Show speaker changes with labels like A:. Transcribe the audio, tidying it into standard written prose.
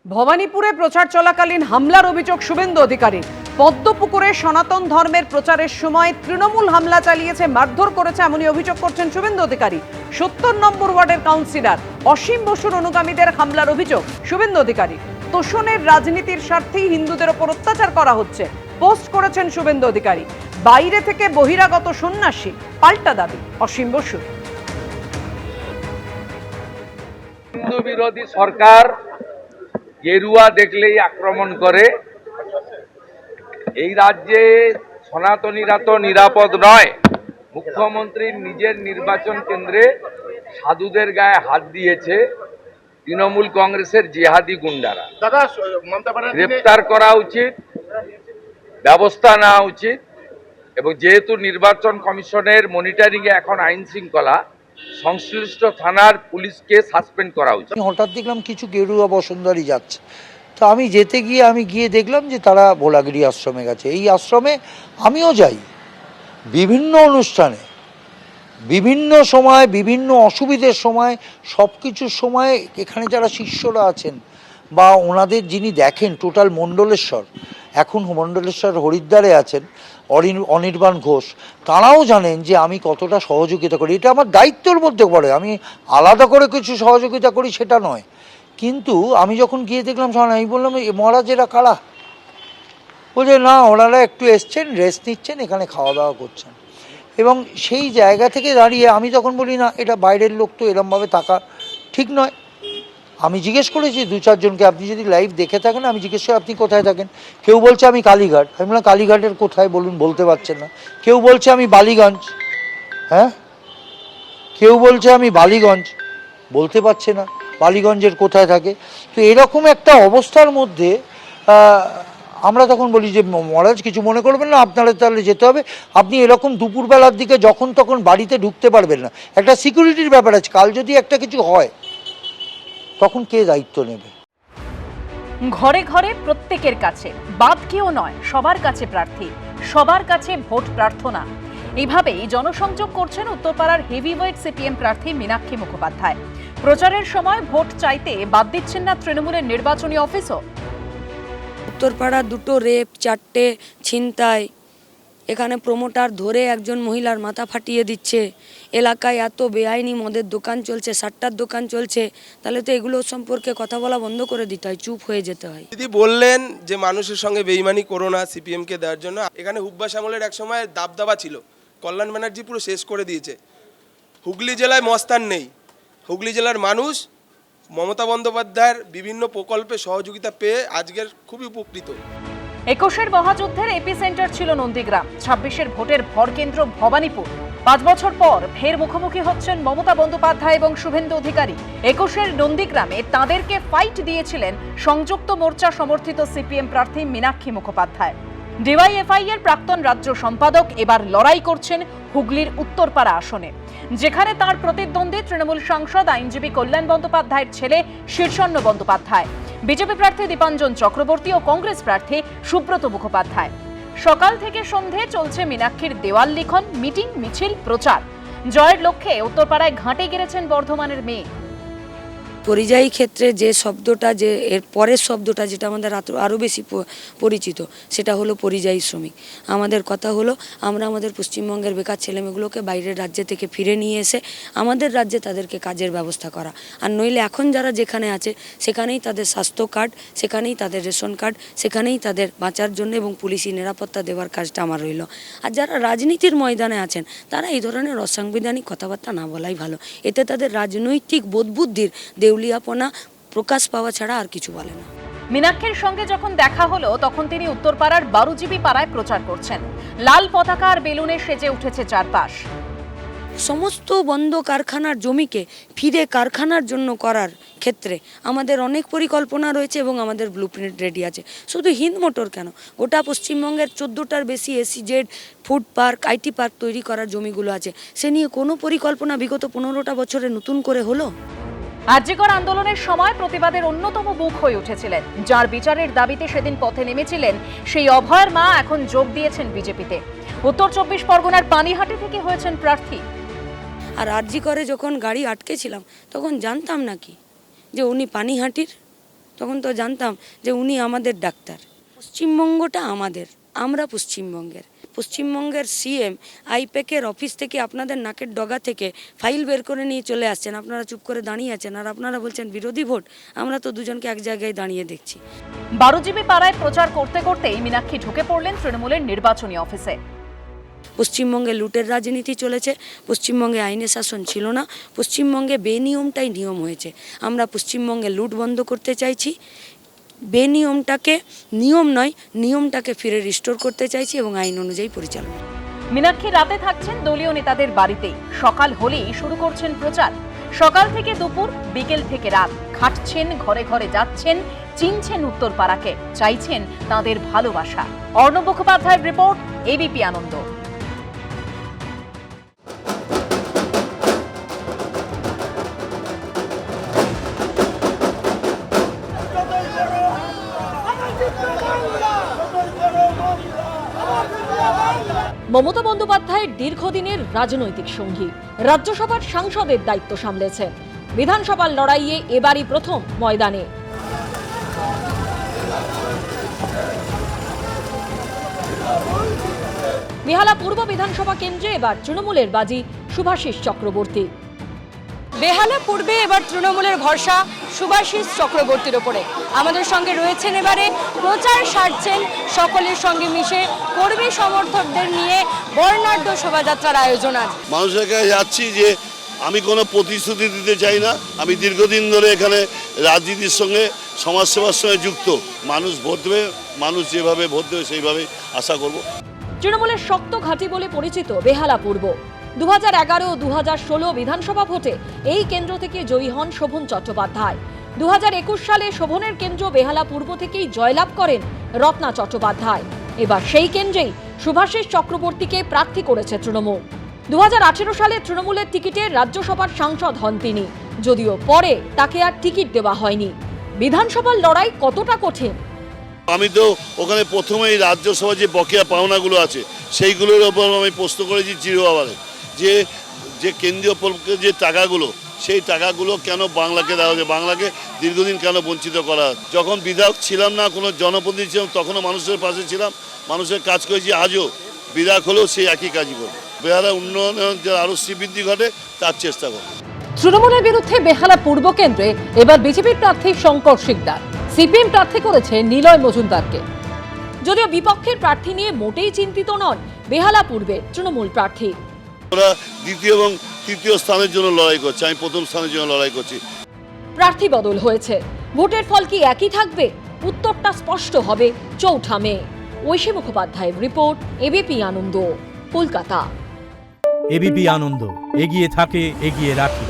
A: ভবানীপুরে প্রচার চলাকালীন হামলার অভিযোগ শুভেন্দু অধিকারী। পদ্মপুকুরে সনাতন ধর্মের প্রচারের সময় তৃণমূল হামলা চালিয়েছে, মারধর করেছে, এমনই অভিযোগ করছেন শুভেন্দু অধিকারী। ৭০ নম্বর ওয়ার্ডের কাউন্সিলর অসীম বসুর অনুগামীদের হামলার অভিযোগ শুভেন্দু অধিকারী। তোষণের রাজনীতির স্বার্থেই হিন্দুদের ওপর অত্যাচার করা হচ্ছে পোস্ট করেছেন শুভেন্দু অধিকারী। বাইরে থেকে বহিরাগত সন্ন্যাসী, পাল্টা দাবি অসীম বসুর।
B: হিন্দু বিরোধী সরকার গেরুয়া দেখলেই আক্রমণ করে। এই রাজ্যে সনাতনীরা তো নিরাপদ নয়। মুখ্যমন্ত্রীর নিজের নির্বাচন কেন্দ্রে সাধুদের গায়ে হাত দিয়েছে তৃণমূল কংগ্রেসের জিহাদি গুন্ডারা। গ্রেপ্তার করা উচিত, ব্যবস্থা নেওয়া উচিত। এবং যেহেতু নির্বাচন কমিশনের মনিটরিংয়ে এখন আইন শৃঙ্খলা, সংশ্লিষ্ট থানার পুলিশকে সাসপেন্ড করা উচিত।
C: হঠাৎ দেখলাম কিছু গেরুয়া বসুন্ধরী যাচ্ছে, তো আমি গিয়ে দেখলাম যে তারা ভোলাগিরি আশ্রমে গেছে। এই আশ্রমে আমিও যাই বিভিন্ন অনুষ্ঠানে, বিভিন্ন সময়, বিভিন্ন অসুবিধের সময়, সব কিছুর সময় এখানে যারা শিষ্যরা আছেন বা ওনাদের যিনি দেখেন টোটাল মণ্ডলেশ্বর, এখন মণ্ডলেশ্বর হরিদ্বারে আছেন অনির্বাণ ঘোষ, তারাও জানেন যে আমি কতটা সহযোগিতা করি। এটা আমার দায়িত্বের মধ্যে পড়ে, আমি আলাদা করে কিছু সহযোগিতা করি সেটা নয়। কিন্তু আমি যখন গিয়ে দেখলাম, আমি বললাম মহারাজ এরা কারা? বলছে না, ওনারা একটু এসছেন, রেস্ট নিচ্ছেন, এখানে খাওয়া দাওয়া করছেন। এবং সেই জায়গা থেকে দাঁড়িয়ে আমি তখন বলি না, এটা বাইরের লোক, তো এরমভাবে থাকা ঠিক নয়। আমি জিজ্ঞেস করেছি দু চারজনকে, আপনি যদি লাইভ দেখে থাকেন, আমি জিজ্ঞেস করি আপনি কোথায় থাকেন। কেউ বলছে আমি কালীঘাট। আমি বললাম কালীঘাটের কোথায় বলুন, বলতে পারছেন না। কেউ বলছে আমি বালিগঞ্জ, হ্যাঁ, কেউ বলছে আমি বালিগঞ্জ, বলতে পারছে না বালিগঞ্জের কোথায় থাকে। তো এরকম একটা অবস্থার মধ্যে আমরা তখন বলি যে মহারাজ কিছু মনে করবেন না, আপনারা তাহলে যেতে হবে। আপনি এরকম দুপুরবেলার দিকে যখন তখন বাড়িতে ঢুকতে পারবেন না, একটা সিকিউরিটির ব্যাপার আছে। কাল যদি একটা কিছু হয় তখন কে দায়িত্ব নেবে?
D: ঘরে ঘরে প্রত্যেকের কাছে, বাদ কেউ নয়, সবার কাছে প্রার্থী, সবার কাছে ভোট প্রার্থনা। এইভাবেই জনসংযোগ করছেন উত্তরপাড়ার হেভিওয়েট সিপিএম প্রার্থী মীনাক্ষী মুখোপাধ্যায়। প্রচারের সময় ভোট চাইতে বাদ দিচ্ছেন না তৃণমূলের নির্বাচনী অফিসও।
E: উত্তরপাড়া দুটো রেপ, 4টে ছিনতাই, এখানে প্রমোটার ধরে একজন মহিলার মাথা ফাটিয়ে দিচ্ছে, এলাকায় এত বেআইনি মদের দোকান চলছে, সাট্টার দোকান চলছে, তাহলে তো এগুলো সম্পর্কে কথা বলা বন্ধ করে দিতে হয়, চুপ হয়ে যেতে হয়।
F: দিদি বললেন যে মানুষের সঙ্গে বেইমানি করো না সিপিএমকে দেওয়ার জন্য। এখানে হুব্বা শ্যামলের এক সময় দাবদাবা ছিল, কল্যাণ ব্যানার্জি পুরো শেষ করে দিয়েছে। হুগলি জেলায় মস্তান নেই। হুগলি জেলার মানুষ মমতা বন্দ্যোপাধ্যায়ের বিভিন্ন প্রকল্পে সহযোগিতা পেয়ে আজকের খুবই উপকৃত।
D: 21-এর মহাযুদ্ধের এপিসেন্টার ছিল নন্দীগ্রাম, 26-এর ভোটের ভরকেন্দ্র ভবানীপুর। 5 বছর পর ফের মুখোমুখি হচ্ছেন মমতা বন্দ্যোপাধ্যায় এবং শুভেন্দু অধিকারী। 21-এর নন্দীগ্রামে তাঁদেরকে ফাইট দিয়েছিলেন সংযুক্ত মোর্চা সমর্থিত সিপিএম প্রার্থী মীনাক্ষী মুখোপাধ্যায়। ডিওয়াইএফআই এর প্রাক্তন রাজ্য সম্পাদক এবার লড়াই করছেন হুগলির উত্তরপাড়া আসনে, যেখানে তার প্রতিদ্বন্দ্বী তৃণমূল সাংসদ আইনজীবী কল্যাণ বন্দ্যোপাধ্যায়ের ছেলে শীর্ষণ্য বন্দ্যোপাধ্যায়, বিজেপি প্রার্থী দীপাঞ্জন চক্রবর্তী ও কংগ্রেস প্রার্থী সুব্রত মুখোপাধ্যায়। সকাল থেকে সন্ধে চলছে মীনাক্ষীর দেওয়াল লিখন, মিটিং, মিছিল, প্রচার। জয়ের লক্ষ্যে উত্তরপাড়ায় ঘাঁটে গেড়েছেন বর্ধমানের মেয়ে।
E: পরিযায়ী ক্ষেত্রে যে শব্দটা, যে এর পরের শব্দটা যেটা আমাদের আরও বেশি পরিচিত, সেটা হলো পরিযায়ী শ্রমিক। আমাদের কথা হলো আমরা আমাদের পশ্চিমবঙ্গের বেকার ছেলেমেয়েগুলোকে বাইরের রাজ্য থেকে ফিরে নিয়ে এসে আমাদের রাজ্যে তাদেরকে কাজের ব্যবস্থা করা। আর নইলে এখন যারা যেখানে আছে সেখানেই তাদের স্বাস্থ্য কার্ড, সেখানেই তাদের রেশন কার্ড, সেখানেই তাদের বাঁচার জন্য এবং পুলিশি নিরাপত্তা দেওয়ার কাজটা আমার রইল। আর যারা রাজনীতির ময়দানে আছেন তারা এই ধরনের অসাংবিধানিক কথাবার্তা না বলাই ভালো। এতে তাদের রাজনৈতিক বোধবুদ্ধির দেউলিয়াপনা প্রকাশ পাওয়া ছাড়া আর কিছু বলে না।
D: মীনাক্ষীর সঙ্গে যখন দেখা হলো তখন তিনি উত্তরপাড়ার বারুজিবি পাড়ায় প্রচার করছেন। লাল পতাকা আর বেলুনে সেজে উঠেছে চারপাশ।
E: সমস্ত বন্ধ কারখানার জমিকে ফিরে কারখানার জন্য করার ক্ষেত্রে আমাদের অনেক পরিকল্পনা রয়েছে এবং আমাদের ব্লুপ্রিন্ট রেডি আছে। শুধু হিন্দ মোটর কেন, গোটা পশ্চিমবঙ্গের 14টার বেশি ACZ, food park, IT park তৈরি করার জমিগুলো আছে। সে নিয়ে কোনো পরিকল্পনা বিগত 15টা বছরে নতুন করে হলো?
D: আরজিকর আন্দোলনের সময় প্রতিবাদের অন্যতম মুখ হয়ে উঠেছিলেন, যার বিচারের দাবিতে সেদিন পথে নেমেছিলেন সেই অভয়ের মা এখন যোগ দিয়েছেন বিজেপিতে। উত্তর 24 পরগনার পানিহাটি থেকে হয়েছেন প্রার্থী।
E: আর আরজিকরে যখন গাড়ি আটকেছিলাম তখন জানতাম নাকি যে উনি পানিহাটির? তখন তো জানতাম যে উনি আমাদের ডাক্তার। পশ্চিমবঙ্গটা আমাদের, আমরা পশ্চিমবঙ্গের। পশ্চিমবঙ্গের সিএম আইপ্যাকের অফিস থেকে আপনাদের নাকের ডগা থেকে ফাইল বের করে নিয়ে চলে আসছেন, আপনারা চুপ করে দাঁড়িয়ে আছেন, আর আপনারা বলছেন বিরোধী ভোট। আমরা তো দুজনকে এক জায়গায় দাঁড়িয়ে দেখছি।
D: 12 জিবি পাড়ায় প্রচার করতে করতেই মীনাক্ষী ঢুকে পড়লেন তৃণমূলের নির্বাচনী অফিসে।
E: পশ্চিমবঙ্গে লুটের রাজনীতি চলেছে, পশ্চিমবঙ্গে আইনের শাসন ছিল না, পশ্চিমবঙ্গে বেনিয়মটাই নিয়ম হয়েছে। আমরা পশ্চিমবঙ্গে লুট বন্ধ করতে চাইছি, বেনিয়মটাকে নিয়ম নয়, নিয়মটাকে ফিরে রিস্টোর করতে চাইছি এবং আইন অনুযায়ী পরিচালনা।
D: মীনাক্ষী রাতে থাকছেন দলীয় নেতাদের বাড়িতেই। সকাল হলেই শুরু করছেন প্রচার। সকাল থেকে দুপুর, বিকেল থেকে রাত খাটছেন, ঘরে ঘরে যাচ্ছেন, চিনছেন উত্তরপাড়াকে, চাইছেন তাদের ভালোবাসা। অর্ণব মুখোপাধ্যায়ের রিপোর্ট, এবিপি আনন্দ। মমতা বন্দ্যোপাধ্যায়ের দীর্ঘদিনের রাজনৈতিক সঙ্গী, রাজ্যসভার সাংসদের দায়িত্ব সামলেছেন। বিধানসভার লড়াইয়ে এবারই প্রথম ময়দানে। বেহালা পূর্ব বিধানসভা কেন্দ্রে এবার তৃণমূলের বাজি শুভাশিস চক্রবর্তী।
E: বেহালা পূর্বে এবার তৃণমূলের ভরসা শুভাশিস চক্রবর্তীর ওপরে। আমাদের সঙ্গে রয়েছেন, এবারে প্রচার সারছেন, সকলের সঙ্গে মিশে কর্মী সমর্থকদের নিয়ে বর্ণাঢ্য শোভাযাত্রার আয়োজন আজ।
G: মানুষের কাছে যাচ্ছি যে আমি কোনো প্রতিশ্রুতি দিতে চাই না। আমি দীর্ঘদিন ধরে এখানে রাজনীতির সঙ্গে, সমাজসেবার সঙ্গে যুক্ত। মানুষ ভোট দেবে, মানুষ যেভাবে ভোট দেবে সেইভাবেই আশা করব।
D: তৃণমূলের শক্ত ঘাঁটি বলে পরিচিত বেহালা পূর্ব। 2011 ও 2016 বিধানসভা ভোটে এই কেন্দ্র থেকে জয়ী হন শোভন চট্টোপাধ্যায়। 2021 সালে শোভনের কেন্দ্র বেহালা পূর্ব থেকেই জয়লাভ করেন রত্না চট্টোপাধ্যায়। এবার সেই কেন্দ্রেই শুভাশিস চক্রবর্তীকে প্রার্থী করেছে তৃণমূল। 2018 সালে তৃণমূলের টিকিটে রাজ্যসভার সাংসদ হন তিনি, যদিও পরে তাকে আর টিকিট দেওয়া হয়নি। বিধানসভার লড়াই কতটা কঠিন?
G: আমি তো ওখানে প্রথমেই রাজ্যসভা যে বকেয়া পাওনাগুলো আছে সেইগুলোর ওপর আমি প্রশ্ন করেছি চিরবারে, যে কেন্দ্রীয় যে টাকাগুলো, সেই টাকাগুলো কেন বাংলাকে দেওয়া হচ্ছে, বাংলাকে দীর্ঘদিন কেন বঞ্চিত করা হয়। যখন বিধায়ক ছিলাম না, কোনো জনপ্রতিনিধি ছিলাম, তখনও মানুষের পাশে ছিলাম, মানুষের কাজ করেছি। আজও বিধায়ক হলেও সেই একই কাজই করব। বেহালা উন্নয়নের যে আরও শ্রীবৃদ্ধি ঘটে তার চেষ্টা করব।
D: তৃণমূলের বিরুদ্ধে বেহালা পূর্ব কেন্দ্রে এবার বিজেপির প্রার্থী শঙ্কর শিকদার, সিপিএম প্রার্থী করেছে নিলয় মজুমদারকে। যদিও বিপক্ষের প্রার্থী নিয়ে মোটেই চিন্তিত নন বেহালা পূর্বের তৃণমূল প্রার্থী।
G: ওরা দ্বিতীয় এবং তৃতীয় স্থানের জন্য লড়াই করছে, আমি প্রথম স্থানের জন্য লড়াই করছি।
D: প্রার্থী বদল হয়েছে, ভোটের ফল কি একই থাকবে? উত্তরটা স্পষ্ট হবে 4 মে। ঐশী মুখোপাধ্যায়ের রিপোর্ট, এবিপি আনন্দ, কলকাতা।
H: এবিপি আনন্দ, এগিয়ে থাকে, এগিয়ে রাখে।